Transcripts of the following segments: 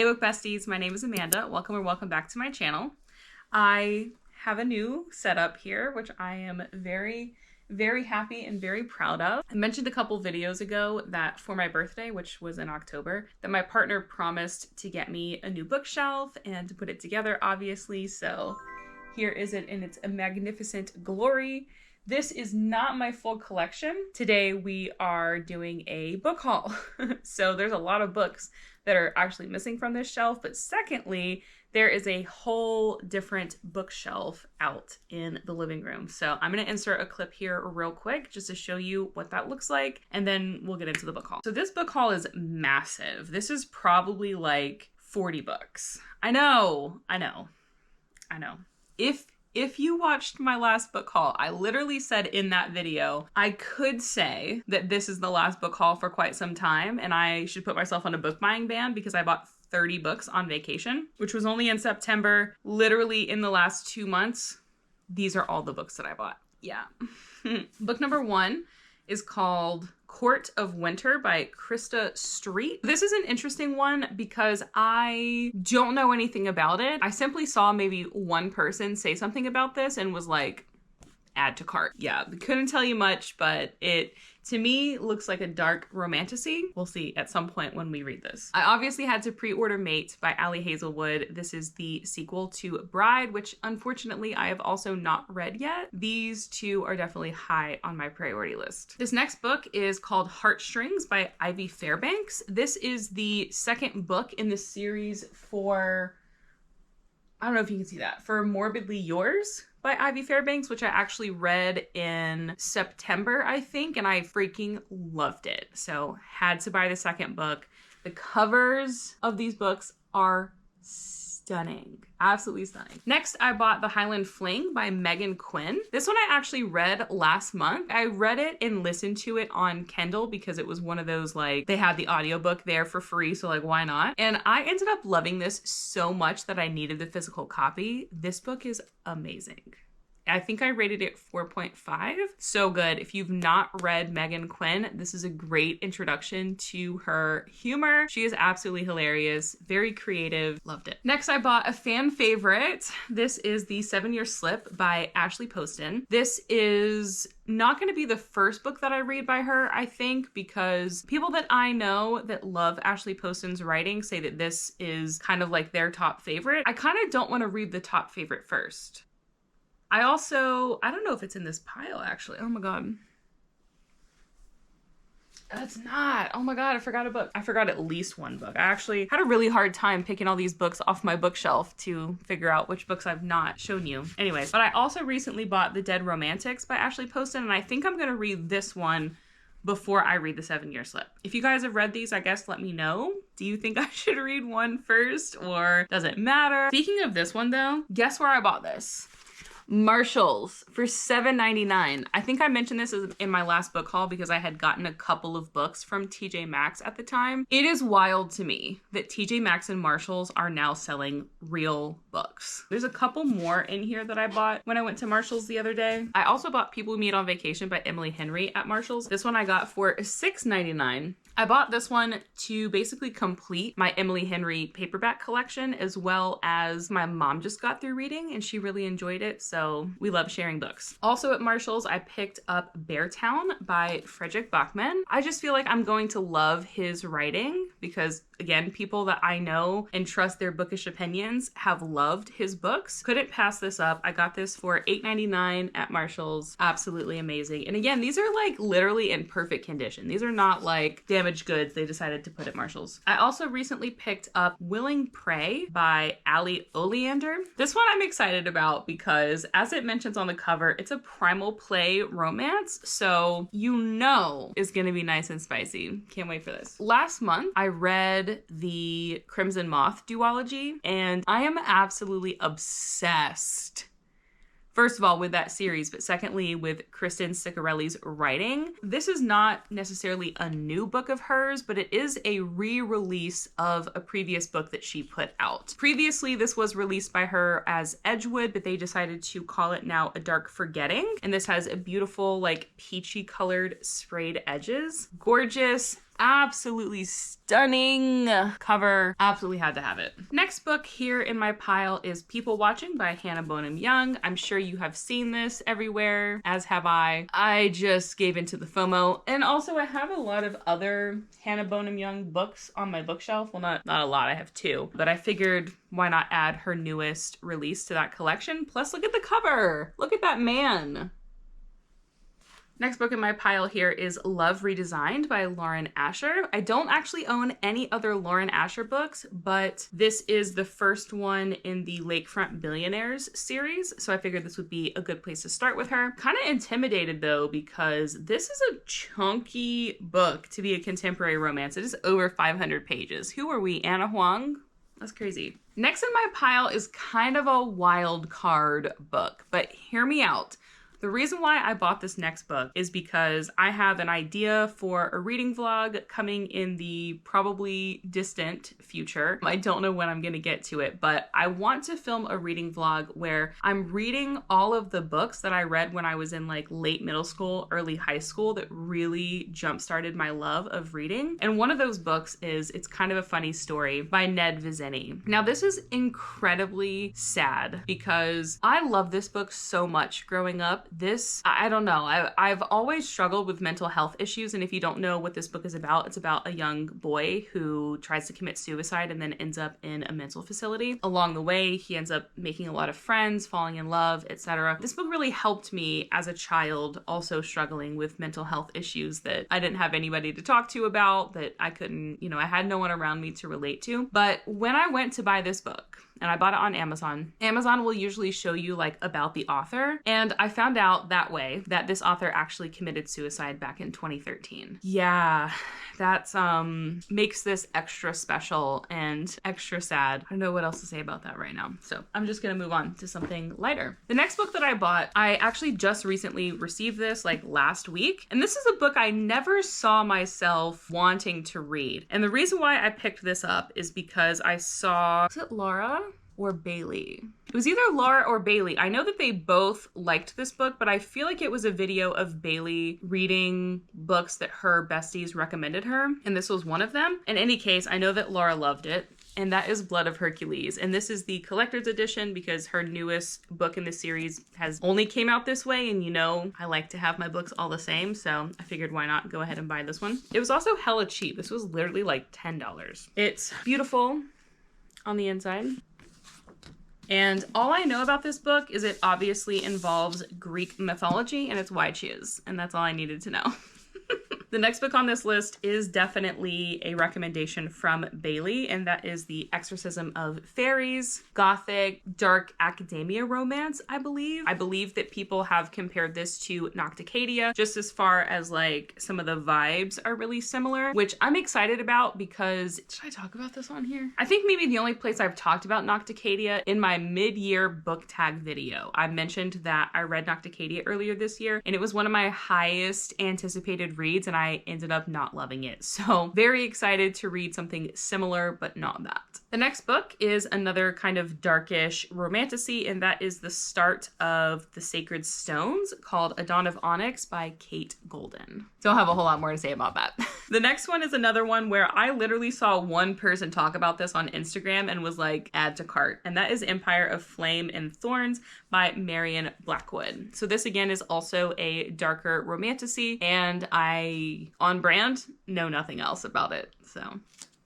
Hey book besties, my name is Amanda. Welcome or welcome back to my channel. I have a new setup here, which I am very happy and very proud of. I mentioned a couple videos ago that for my birthday, which was in October, that my partner promised to get me a new bookshelf and to put it together, obviously. So here is it in its magnificent glory. This is not my full collection. Today we are doing a book haul. So there's a lot of books that are actually missing from this shelf, but secondly, there is a whole different bookshelf out in the living room. So I'm gonna insert a clip here real quick just to show you what that looks like, and then we'll get into the book haul. So this book haul is massive. This is probably like 40 books. I know. If you watched my last book haul, I literally said in that video, I could say that this is the last book haul for quite some time, and I should put myself on a book buying ban because I bought 30 books on vacation, which was only in September. Literally in the last 2 months, these are all the books that I bought. Yeah. Book number 1 is called Court of Winter by Krista Street. This is an interesting one because I don't know anything about it. I simply saw maybe one person say something about this and was like, add to cart. Yeah, couldn't tell you much, but it, to me, looks like a dark romantasy. We'll see at some point when we read this. I obviously had to pre-order Mate by Allie Hazelwood. This is the sequel to Bride, which unfortunately I have also not read yet. These two are definitely high on my priority list. This next book is called Heartstrings by Ivy Fairbanks. This is the second book in the series for, I don't know if you can see that, for Morbidly Yours by Ivy Fairbanks, which I actually read in September, I think, and I freaking loved it. So had to buy the second book. The covers of these books are stunning. Absolutely stunning. Next, I bought The Highland Fling by Meghan Quinn. This one I actually read last month. I read it and listened to it on Kindle because it was one of those, like, they had the audiobook there for free, so like, why not? And I ended up loving this so much that I needed the physical copy. This book is amazing. I think I rated it 4.5. So good. If you've not read Meghan Quinn, this is a great introduction to her humor. She is absolutely hilarious, very creative. Loved it. Next, I bought a fan favorite. This is The 7-Year Slip by Ashley Poston. This is not going to be the first book that I read by her, I think, because people that I know that love Ashley Poston's writing say that this is kind of like their top favorite. I kind of don't want to read the top favorite first. I don't know if it's in this pile, actually. Oh my God. It's not. Oh my God, I forgot a book. I forgot at least one book. I actually had a really hard time picking all these books off my bookshelf to figure out which books I've not shown you. Anyways, but I also recently bought The Dead Romantics by Ashley Poston, and I think I'm gonna read this one before I read The 7-Year Slip. If you guys have read these, I guess let me know. Do you think I should read one first, or does it matter? Speaking of this one though, guess where I bought this? Marshall's for $7.99. I think I mentioned this in my last book haul because I had gotten a couple of books from TJ Maxx at the time. It is wild to me that TJ Maxx and Marshall's are now selling real books. There's a couple more in here that I bought when I went to Marshall's the other day. I also bought People We Meet on Vacation by Emily Henry at Marshall's. This one I got for $6.99. I bought this one to basically complete my Emily Henry paperback collection, as well as my mom just got through reading and she really enjoyed it, so we love sharing books. Also at Marshall's, I picked up Beartown by Fredrik Backman. I just feel like I'm going to love his writing because, again, people that I know and trust their bookish opinions have loved his books. Couldn't pass this up. I got this for $8.99 at Marshall's. Absolutely amazing. And again, these are like literally in perfect condition. These are not like damaged goods they decided to put at Marshall's. I also recently picked up Willing Prey by Allie, Oleander. This one I'm excited about because, as it mentions on the cover, it's a primal play romance, so you know it's gonna be nice and spicy. Can't wait for this. Last month, I read the Crimson Moth duology, and I am absolutely obsessed, first of all, with that series, but secondly, with Kristen Ciccarelli's writing. This is not necessarily a new book of hers, but it is a re-release of a previous book that she put out. Previously, this was released by her as Edgewood, but they decided to call it now A Dark Forgetting. And this has a beautiful, like, peachy colored sprayed edges. Gorgeous, Absolutely stunning cover. Absolutely had to have it. Next book here in my pile is People Watching by Hannah Bonham Young. I'm sure you have seen this everywhere, as have I. I just gave into the FOMO. And also I have a lot of other Hannah Bonham Young books on my bookshelf. Well, not a lot, I have 2. But I figured why not add her newest release to that collection? Plus, look at the cover. Look at that man. Next book in my pile here is Love Redesigned by Lauren Asher. I don't actually own any other Lauren Asher books, but this is the first one in the Lakefront Billionaires series, so I figured this would be a good place to start with her. Kind of intimidated though, because this is a chunky book to be a contemporary romance. It is over 500 pages. Who are we, Anna Huang? That's crazy. Next in my pile is kind of a wild card book, but hear me out. The reason why I bought this next book is because I have an idea for a reading vlog coming in the probably distant future. I don't know when I'm going to get to it, but I want to film a reading vlog where I'm reading all of the books that I read when I was in like late middle school, early high school that really jump-started my love of reading. And one of those books is It's Kind of a Funny Story by Ned Vizzini. Now this is incredibly sad because I love this book so much growing up. This, I don't know, I've always struggled with mental health issues, and if you don't know what this book is about, it's about a young boy who tries to commit suicide and then ends up in a mental facility. Along the way, he ends up making a lot of friends, falling in love, etc. This book really helped me as a child, also struggling with mental health issues that I didn't have anybody to talk to about, that I couldn't, I had no one around me to relate to. But when I went to buy this book, and I bought it on Amazon. Amazon will usually show you like about the author. And I found out that way that this author actually committed suicide back in 2013. Yeah, that's makes this extra special and extra sad. I don't know what else to say about that right now. So I'm just gonna move on to something lighter. The next book that I bought, I actually just recently received this like last week. And this is a book I never saw myself wanting to read. And the reason why I picked this up is because I saw, is it Laura or Bailey? It was either Laura or Bailey. I know that they both liked this book, but I feel like it was a video of Bailey reading books that her besties recommended her, and this was one of them. In any case, I know that Laura loved it, and that is Blood of Hercules. And this is the collector's edition because her newest book in the series has only came out this way, and I like to have my books all the same, so I figured why not go ahead and buy this one. It was also hella cheap. This was literally like $10. It's beautiful on the inside. And all I know about this book is it obviously involves Greek mythology, and it's why I choose. And that's all I needed to know. The next book on this list is definitely a recommendation from Bailey, and that is The Exorcism of Fairies, gothic, dark academia romance, I believe. I believe that people have compared this to Nocticadia, just as far as like some of the vibes are really similar, which I'm excited about because, did I talk about this on here? I think maybe the only place I've talked about Nocticadia in my mid-year book tag video. I mentioned that I read Nocticadia earlier this year, and it was one of my highest anticipated reads, and I ended up not loving it. So very excited to read something similar, but not that. The next book is another kind of darkish romantasy, and that is the start of The Sacred Stones, called A Dawn of Onyx by Kate Golden. Don't have a whole lot more to say about that. The next one is another one where I literally saw one person talk about this on Instagram and was like, add to cart. And that is Empire of Flame and Thorns by Marion Blackwood. So this again is also a darker romantasy, and I, on brand, know nothing else about it. So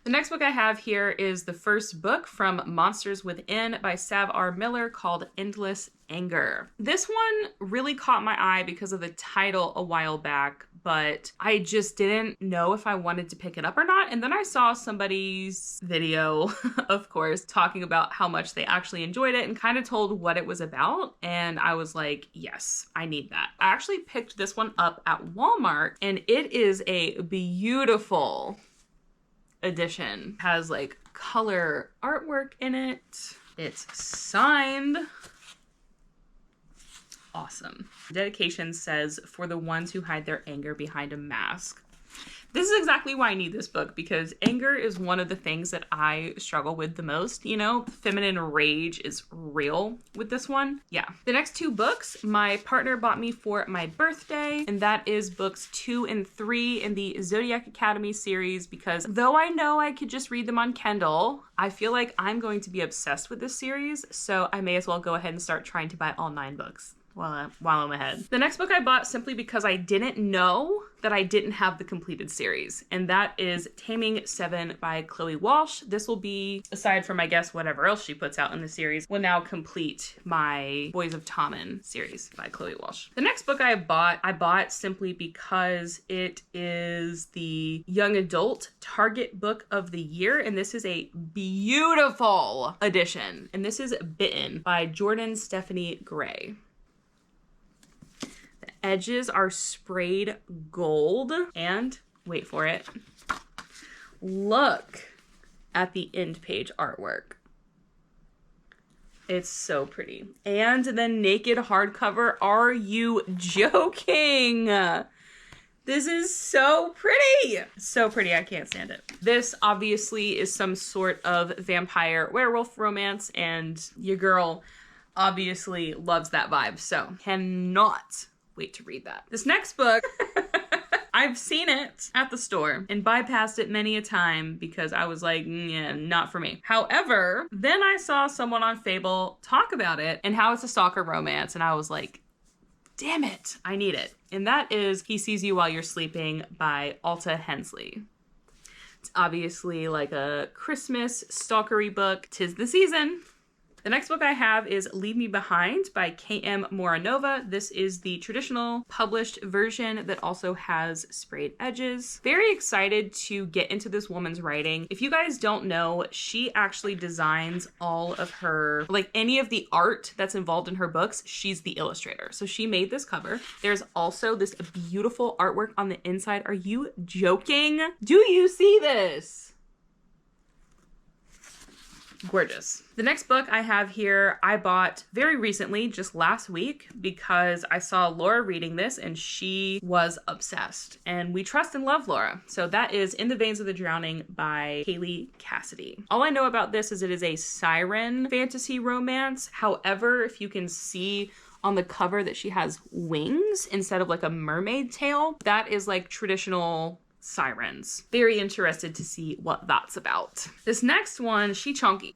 the next book I have here is the first book from Monsters Within by Sav R. Miller, called Endless Anger. This one really caught my eye because of the title a while back, but I just didn't know if I wanted to pick it up or not. And then I saw somebody's video, of course, talking about how much they actually enjoyed it and kind of told what it was about. And I was like, yes, I need that. I actually picked this one up at Walmart, and it is a beautiful edition. It has like color artwork in it. It's signed. Awesome. The dedication says, "For the ones who hide their anger behind a mask." This is exactly why I need this book, because anger is one of the things that I struggle with the most. You know, feminine rage is real with this one. Yeah. The next two books my partner bought me for my birthday, and that is books 2 and 3 in the Zodiac Academy series, because though I know I could just read them on Kindle, I feel like I'm going to be obsessed with this series, so I may as well go ahead and start trying to buy all 9 books while I'm ahead. The next book I bought simply because I didn't know that I didn't have the completed series, and that is Taming 7 by Chloe Walsh. This will be, aside from I guess whatever else she puts out in the series, will now complete my Boys of Tommen series by Chloe Walsh. The next book I bought simply because it is the young adult Target Book of the Year, and this is a beautiful edition, and this is Bitten by Jordan Stephanie Gray. Edges are sprayed gold, and wait for it, look at the end page artwork. It's so pretty. And the naked hardcover, are you joking? This is so pretty. So pretty, I can't stand it. This obviously is some sort of vampire werewolf romance, and your girl obviously loves that vibe, so cannot wait to read that. This next book, I've seen it at the store and bypassed it many a time because I was like, yeah, not for me. However, then I saw someone on Fable talk about it and how it's a stalker romance, and I was like, damn it, I need it. And that is He Sees You While You're Sleeping by Alta Hensley. It's obviously like a Christmas stalkery book. 'Tis the season. The next book I have is Leave Me Behind by K.M. Moranova. This is the traditional published version that also has sprayed edges. Very excited to get into this woman's writing. If you guys don't know, she actually designs all of her, like any of the art that's involved in her books, she's the illustrator. So she made this cover. There's also this beautiful artwork on the inside. Are you joking? Do you see this? Gorgeous. The next book I have here, I bought very recently, just last week, because I saw Laura reading this and she was obsessed. And we trust and love Laura. So that is In the Veins of the Drowning by Haley Cassidy. All I know about this is it is a siren fantasy romance. However, if you can see on the cover that she has wings instead of like a mermaid tail, that is like traditional sirens. Very interested to see what that's about. This next one, she a chonky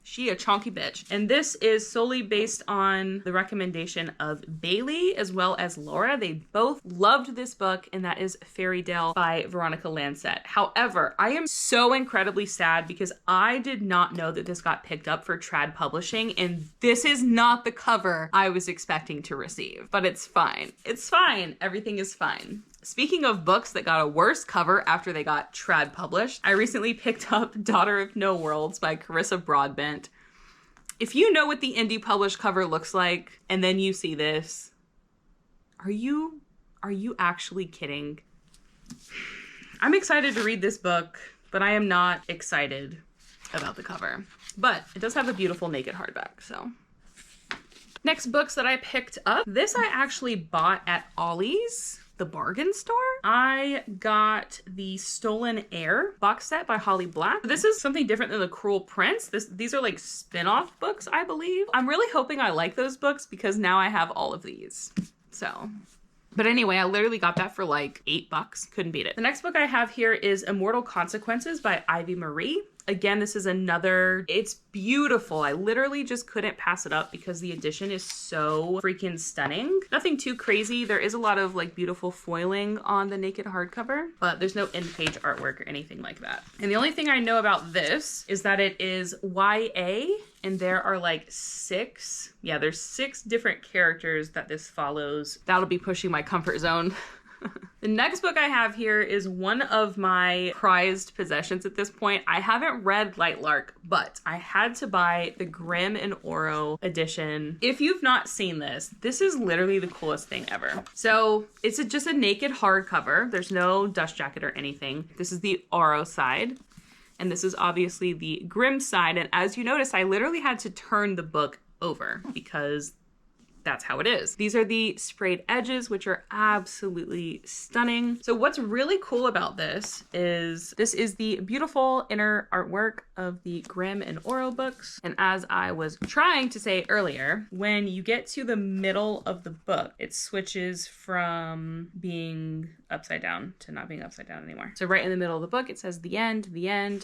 bitch. And this is solely based on the recommendation of Bailey as well as Laura. They both loved this book, and that is Fairy Tale by Veronica Lancet. However, I am so incredibly sad because I did not know that this got picked up for Trad Publishing, and this is not the cover I was expecting to receive. But it's fine. It's fine. Everything is fine. Speaking of books that got a worse cover after they got Trad published, I recently picked up Daughter of No Worlds by Carissa Broadbent. If you know what the indie published cover looks like, and then you see this, are you actually kidding? I'm excited to read this book, but I am not excited about the cover. But it does have a beautiful naked hardback, so. Next books that I picked up. This I actually bought at Ollie's, the bargain store. I got the Stolen Air box set by Holly Black. This is something different than the Cruel Prince. These are like spin-off books, I believe. I'm really hoping I like those books because now I have all of these. So, but anyway, I literally got that for like $8. Couldn't beat it. The next book I have here is Immortal Consequences by Ivy Marie. Again, this is another, it's beautiful. I literally just couldn't pass it up because the edition is so freaking stunning. Nothing too crazy. There is a lot of like beautiful foiling on the naked hardcover, but there's no end page artwork or anything like that. And the only thing I know about this is that it is YA, and there are like there's 6 different characters that this follows. That'll be pushing my comfort zone. The next book I have here is one of my prized possessions at this point. I haven't read Lightlark, but I had to buy the Grimm and Oro edition. If you've not seen this, this is literally the coolest thing ever. So it's just a naked hardcover. There's no dust jacket or anything. This is the Oro side, and this is obviously the Grimm side. And as you notice, I literally had to turn the book over because that's how it is. These are the sprayed edges, which are absolutely stunning. So what's really cool about this is the beautiful inner artwork of the Grimm and Oro books. And as I was trying to say earlier, when you get to the middle of the book, it switches from being upside down to not being upside down anymore. So right in the middle of the book, it says the end,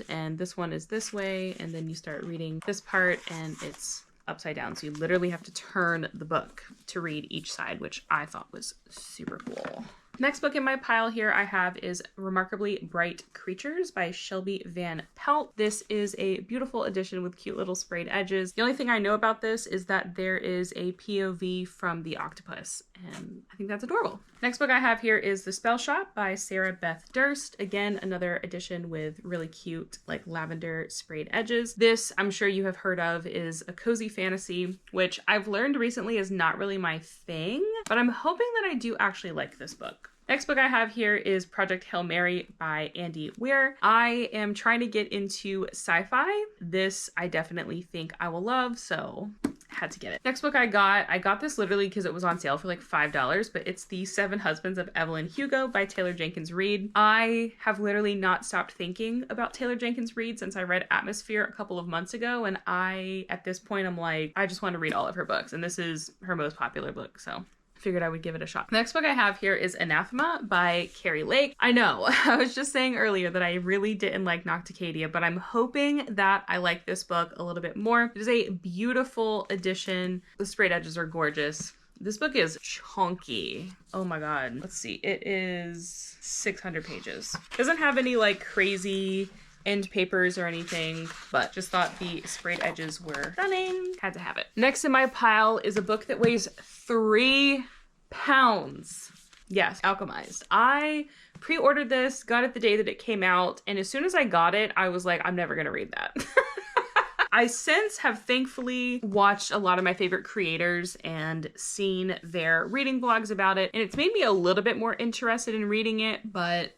and this one is this way. And then you start reading this part and it's upside down. So you literally have to turn the book to read each side, which I thought was super cool. Next book in my pile here I have is Remarkably Bright Creatures by Shelby Van Pelt. This is a beautiful edition with cute little sprayed edges. The only thing I know about this is that there is a POV from the octopus, and I think that's adorable. Next book I have here is The Spell Shop by Sarah Beth Durst. Again, another edition with really cute like lavender sprayed edges. This, I'm sure you have heard of, is a cozy fantasy, which I've learned recently is not really my thing, but I'm hoping that I do actually like this book. Next book I have here is Project Hail Mary by Andy Weir. I am trying to get into sci-fi. This I definitely think I will love, so had to get it. Next book I got this literally because it was on sale for like $5, but it's The Seven Husbands of Evelyn Hugo by Taylor Jenkins Reid. I have literally not stopped thinking about Taylor Jenkins Reid since I read Atmosphere a couple of months ago, and at this point I'm like, I just want to read all of her books, and this is her most popular book, so figured I would give it a shot. The next book I have here is Anathema by Carrie Lake. I know, I was just saying earlier that I really didn't like Nocticadia, but I'm hoping that I like this book a little bit more. It is a beautiful edition. The sprayed edges are gorgeous. This book is chunky. Oh my god. Let's see. It is 600 pages. Doesn't have any like crazy end papers or anything, but just thought the sprayed edges were stunning. Had to have it. Next in my pile is a book that weighs 3 pounds. Yes, Alchemized. I pre-ordered this, got it the day that it came out, and as soon as I got it, I was like, I'm never gonna read that. I since have thankfully watched a lot of my favorite creators and seen their reading vlogs about it, and it's made me a little bit more interested in reading it, but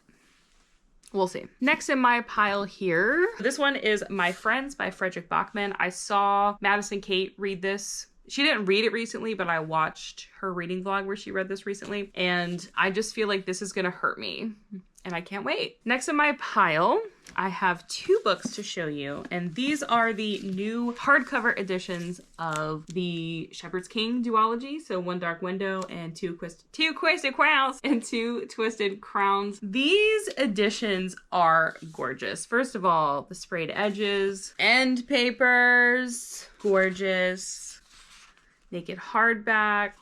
we'll see. Next in my pile here, this one is My Friends by Fredrik Backman. I saw Madison Kate read this. She didn't read it recently, but I watched her reading vlog where she read this recently, and I just feel like this is gonna hurt me, and I can't wait. Next in my pile, I have 2 books to show you, and these are the new hardcover editions of the Shepherd's King duology. So One Dark Window and Two Twisted Crowns and Two Twisted Crowns. These editions are gorgeous. First of all, the sprayed edges, end papers, gorgeous. Naked hardback.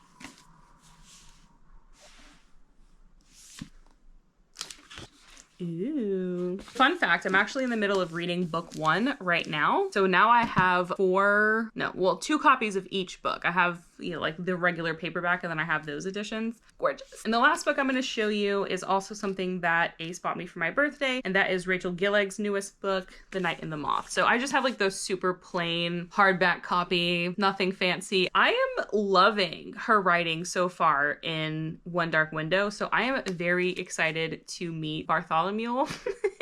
Ooh. Fun fact, I'm actually in the middle of reading book 1 right now. So now I have 2 copies of each book. I have, like the regular paperback, and then I have those editions. Gorgeous. And the last book I'm going to show you is also something that Ace bought me for my birthday, and that is Rachel Gilleg's newest book, The Night and the Moth. So I just have like those super plain hardback copy, nothing fancy. I am loving her writing so far in One Dark Window, so I am very excited to meet Bartholomew.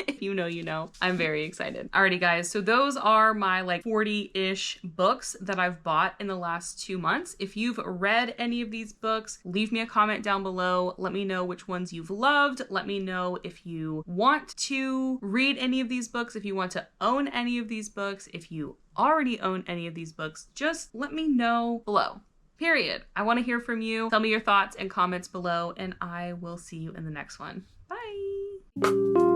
If you know, you know. I'm very excited. Alrighty guys, so those are my like 40-ish books that I've bought in the last 2 months. If you've read any of these books, leave me a comment down below. Let me know which ones you've loved. Let me know if you want to read any of these books, if you want to own any of these books, if you already own any of these books, just let me know below. Period. I want to hear from you. Tell me your thoughts and comments below, and I will see you in the next one. Bye!